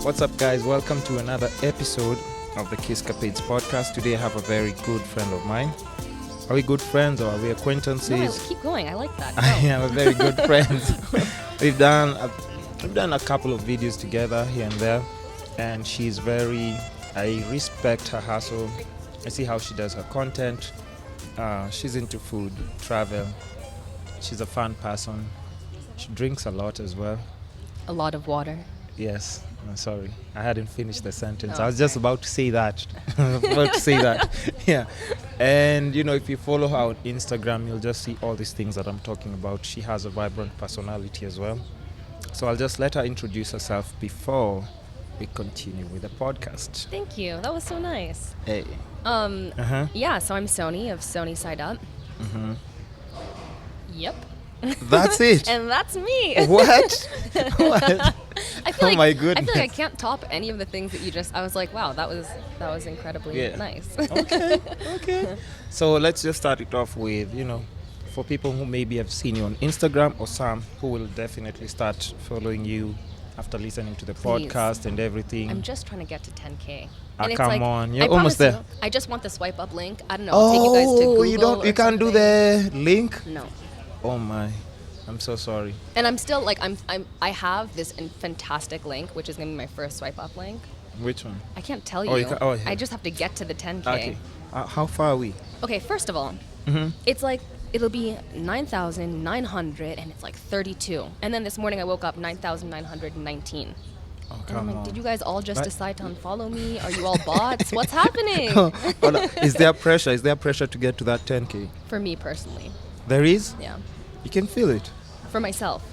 What's up, guys? Welcome to another episode of the Kisscapades Podcast. Today I have a very good friend of mine. Are we good friends or are we acquaintances? No, keep going. I like that. I am a very good friends. We've done a couple of videos together here and there, and I respect her hustle. I see how she does her content. She's into food, travel. She's a fun person. She drinks a lot as well. A lot of water. Yes. Sorry, I hadn't finished the sentence. Oh, I was just about to say that. Yeah. And if you follow her on Instagram, you'll just see all these things that I'm talking about. She has a vibrant personality as well. So I'll just let her introduce herself before we continue with the podcast. Thank you. That was so nice. Hey. Yeah, so I'm Soni of Soni Started. Yep. That's it. And that's me. What? I feel Oh my goodness. I feel like I can't top any of the things that you just. I was like, wow, that was incredibly nice. Okay. So let's just start it off with, for people who maybe have seen you on Instagram or some who will definitely start following you after listening to the podcast and everything. I'm just trying to get to 10K. Come on, you're almost there. I just want the swipe up link. I don't know. I'll take you guys to Google you can't do the link? No. Oh my. I'm so sorry. And I'm still like I have this fantastic link, which is gonna be my first swipe up link. Which one? I can't tell you. Yeah. I just have to get to the 10K. Okay. How far are we? Okay, first of all, it's like it'll be 9,900 and it's like 32. And then this morning I woke up 9,919. Oh, and I'm like, on. did you guys all just decide to unfollow me? Are you all bots? What's happening? Is there pressure? Is there pressure to get to that 10K? For me personally. There is? Yeah. You can feel it. For myself.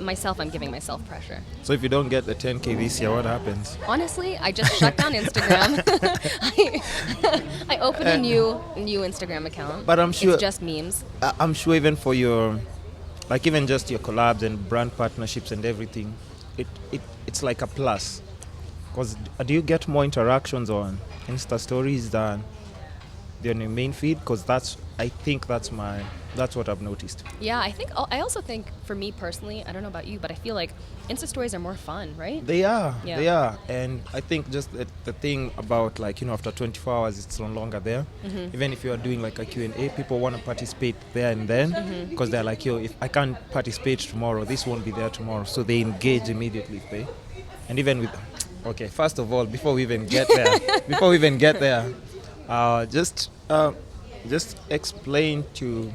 I'm giving myself pressure. So if you don't get the 10K this year, what happens? Honestly, I just shut down Instagram. I opened a new Instagram account. But I'm sure it's just memes. I'm sure even for your, even just your collabs and brand partnerships and everything, it's like a plus. Because do you get more interactions on Insta stories than on your main feed? Because I think that's what I've noticed. Yeah, I also think for me personally, I don't know about you, but I feel like Insta stories are more fun, right? They are. Yeah. They are. And I think just the thing about after 24 hours, it's no longer there. Even if you are doing a Q&A, people want to participate there and then because they're like, if I can't participate tomorrow, this won't be there tomorrow. So they engage immediately. And even with, okay, first of all, before we even get there, just explain to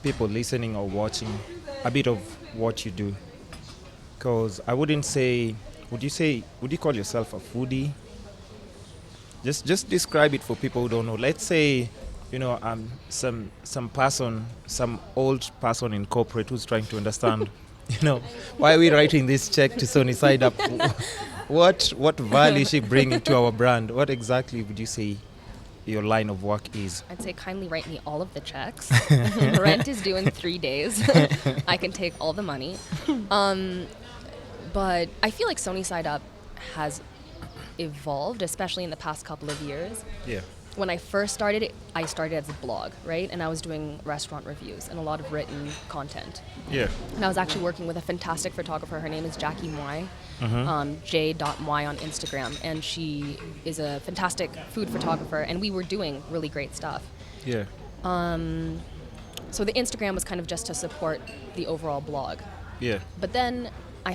people listening or watching a bit of what you do. Because I wouldn't say, would you call yourself a foodie? Just describe it for people who don't know. Let's say, some old person in corporate who's trying to understand, why are we writing this check to Soni Side Up? What value is she bringing to our brand? What exactly would you say your line of work is? I'd say kindly write me all of the checks. Rent is due in 3 days. I can take all the money. But I feel like Soni Side Up has evolved, especially in the past couple of years. Yeah. When I first started, I started as a blog, right? And I was doing restaurant reviews and a lot of written content. Yeah. And I was actually working with a fantastic photographer. Her name is Jackie Moy, j.moy on Instagram. And she is a fantastic food photographer. And we were doing really great stuff. Yeah. So the Instagram was kind of just to support the overall blog. Yeah. But then I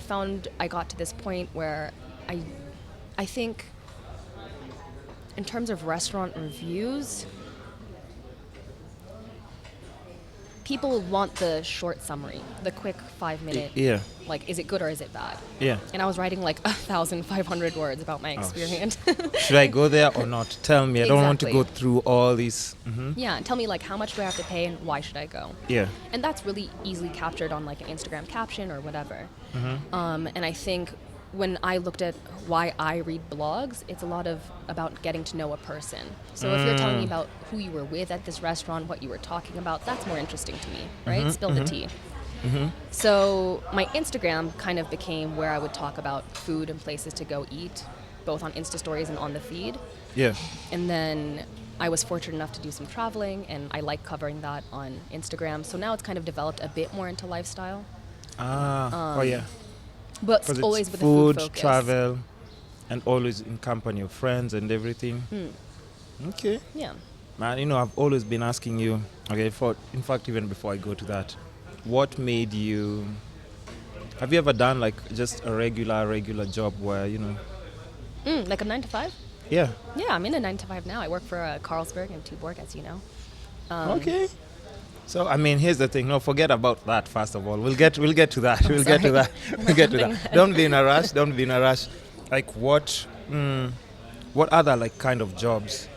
got to this point where I think in terms of restaurant reviews, people want the short summary, the quick 5-minute. Yeah. Is it good or is it bad? Yeah. And I was writing 1,500 words about my experience. Should I go there or not? Tell me. I don't want to go through all these. Yeah, and tell me how much do I have to pay and why should I go? Yeah. And that's really easily captured on an Instagram caption or whatever. And I think when I looked at why I read blogs, it's a lot about getting to know a person. So if you're telling me about who you were with at this restaurant, what you were talking about, that's more interesting to me, right? Spill the tea. So my Instagram kind of became where I would talk about food and places to go eat, both on Insta stories and on the feed. Yeah. And then I was fortunate enough to do some traveling, and I like covering that on Instagram. So now it's kind of developed a bit more into lifestyle. Oh yeah. But always with a food focus. Travel. And always in company of friends and everything. Okay. Yeah. Man, I've always been asking you, okay, in fact, even before I go to that, what made you, have you ever done like just a regular job where, Like a 9 to 5? yeah. Yeah, I'm in a 9 to 5 now. I work for Carlsberg and Tuborg, as you know. Okay. So, here's the thing. No, forget about that, first of all. We'll get to that. We'll get to that. We'll get to that. Don't be in a rush. Don't be in a rush. Like, what other, like, kind of jobs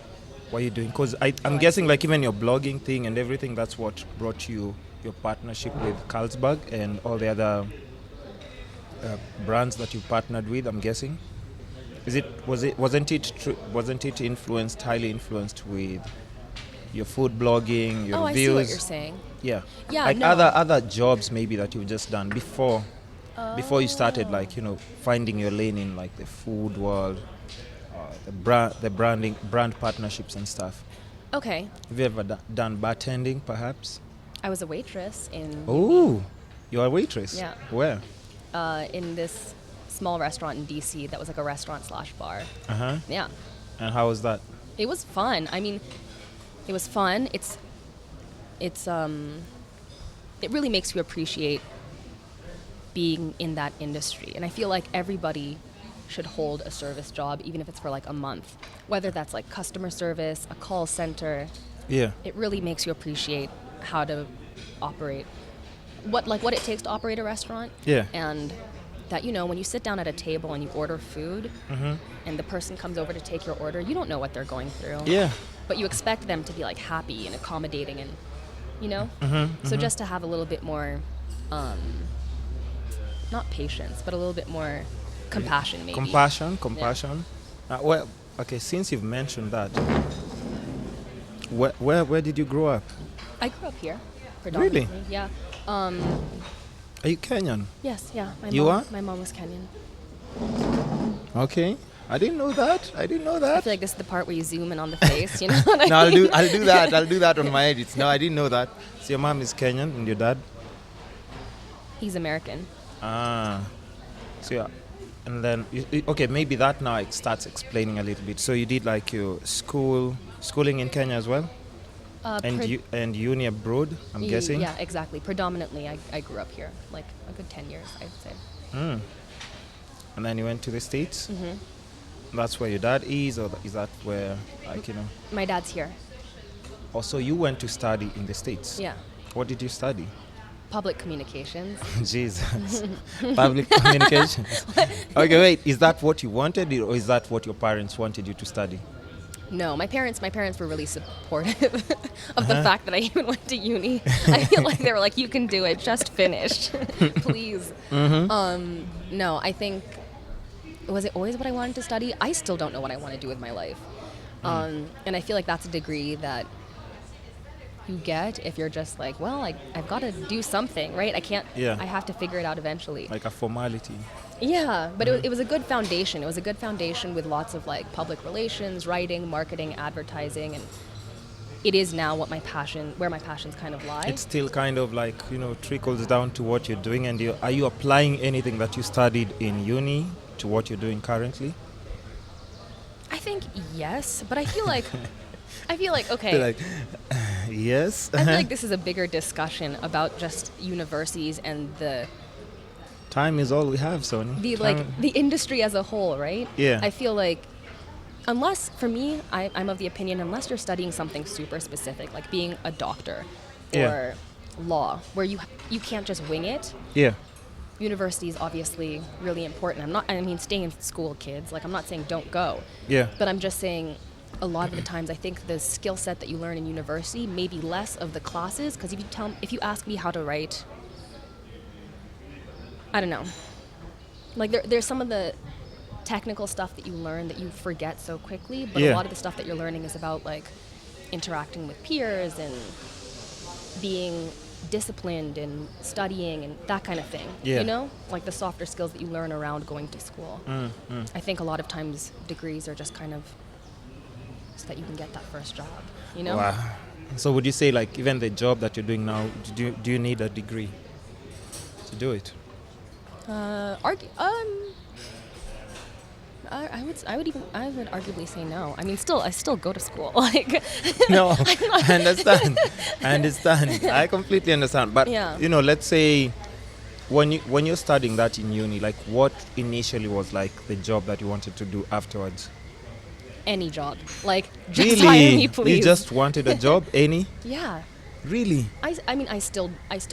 were you doing? Because I'm guessing, like, even your blogging thing and everything, that's what brought you your partnership with Carlsberg and all the other brands that you partnered with, I'm guessing. Wasn't it highly influenced with your food blogging, your Oh, reviews? I see what you're saying. Yeah. Yeah, Like no. other jobs maybe that you've just done before you started, like, finding your lane in like the food world, the brand partnerships and stuff. Okay. Have you ever done bartending, perhaps? I was a waitress in Oh, you're a waitress? Yeah. Where? in this small restaurant in DC that was like a restaurant/bar. Uh-huh. Yeah. And how was that? It was fun. I mean, it was fun. It really makes you appreciate being in that industry. And I feel like everybody should hold a service job, even if it's for like a month. Whether that's like customer service, a call center. Yeah. It really makes you appreciate how to operate, what it takes to operate a restaurant. Yeah. And that, when you sit down at a table and you order food, and the person comes over to take your order, you don't know what they're going through. Yeah. But you expect them to be like happy and accommodating and, So just to have a little bit more, not patience, but a little bit more compassion, maybe. Compassion. Well, okay, since you've mentioned that, where did you grow up? I grew up here, predominantly. Really? Yeah. Are you Kenyan? Yes, yeah. You are? My mom was Kenyan. Okay. I didn't know that. I feel like this is the part where you zoom in on the face, you know what I No, I'll mean? do that. I'll do that on my edits. No, I didn't know that. So your mom is Kenyan and your dad? He's American. Ah. So yeah. And then, okay, maybe that now starts explaining a little bit. So you did like your schooling in Kenya as well? And uni abroad, I'm guessing? Yeah, exactly. Predominantly, I grew up here, like a good 10 years, I'd say. And then you went to the States? Mm-hmm. That's where your dad is, or is that where, My dad's here. Also, you went to study in the States? Yeah. What did you study? Public communications. Jesus. Public communications. Okay, wait. Is that what you wanted, or is that what your parents wanted you to study? No, my parents were really supportive of the fact that I even went to uni. I feel like they were like, you can do it, just finish, please. No, I think, was it always what I wanted to study? I still don't know what I want to do with my life. And I feel like that's a degree that you get if you're just like, well, I've got to do something, right? I can't, I have to figure it out eventually. Like a formality. Yeah, but it was a good foundation. It was a good foundation with lots of like public relations, writing, marketing, advertising, and it is now where my passions kind of lie. It still kind of like, trickles down to what you're doing. And are you applying anything that you studied in uni to what you're doing currently? I think yes, but I feel like okay. Like, yes. I feel like this is a bigger discussion about just universities and the time is all we have, Soni. The industry as a whole, right? Yeah. I feel like unless, for me, I'm of the opinion, unless you're studying something super specific, like being a doctor or law, where you can't just wing it. Yeah. University is obviously really important. Staying in school, kids, like I'm not saying don't go. Yeah. But I'm just saying a lot of the times I think the skill set that you learn in university may be less of the classes, because if you ask me how to write, I don't know. Like there's some of the technical stuff that you learn that you forget so quickly, but a lot of the stuff that you're learning is about like interacting with peers and being disciplined and studying and that kind of thing. Yeah. Like the softer skills that you learn around going to school. I think a lot of times degrees are just kind of so that you can get that first job, Wow. So would you say like even the job that you're doing now, do you need a degree to do it? I would arguably say no. I mean, I still go to school. Like, No, I understand. I completely understand. But Yeah. let's say when you're studying that in uni, like what initially was like the job that you wanted to do afterwards? Any job, like, just hire me, please. You just wanted a job, any? Yeah. Really? I mean, I still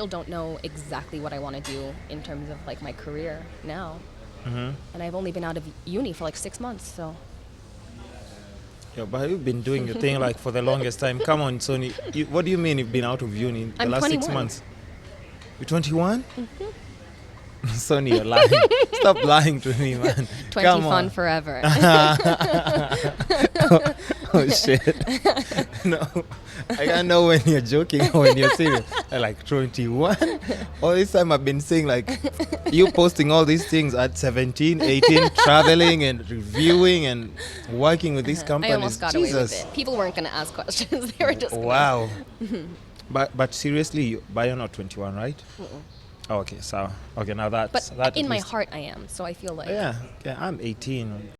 don't know exactly what I want to do in terms of like my career now. Mm-hmm. And I've only been out of uni for like 6 months, so. Yeah, but you've been doing your thing like for the longest time. Come on, Soni. What do you mean you've been out of uni in the I'm last 6 21. months? You're 21? Mm-hmm. Soni, you're lying. Stop lying to me, man. 20 Come fun on. forever. Oh shit. No. I can't know when you're joking or when you're serious. I'm like 21. All this time I've been saying like you posting all these things at 17, 18, traveling and reviewing and working with these companies. I almost got away with Jesus. it. People weren't going to ask questions. They were just Wow. But seriously, but you're not 21, right? Oh, okay, so okay, now But that in at my least- heart, I am. So I feel like. Yeah, I'm 18.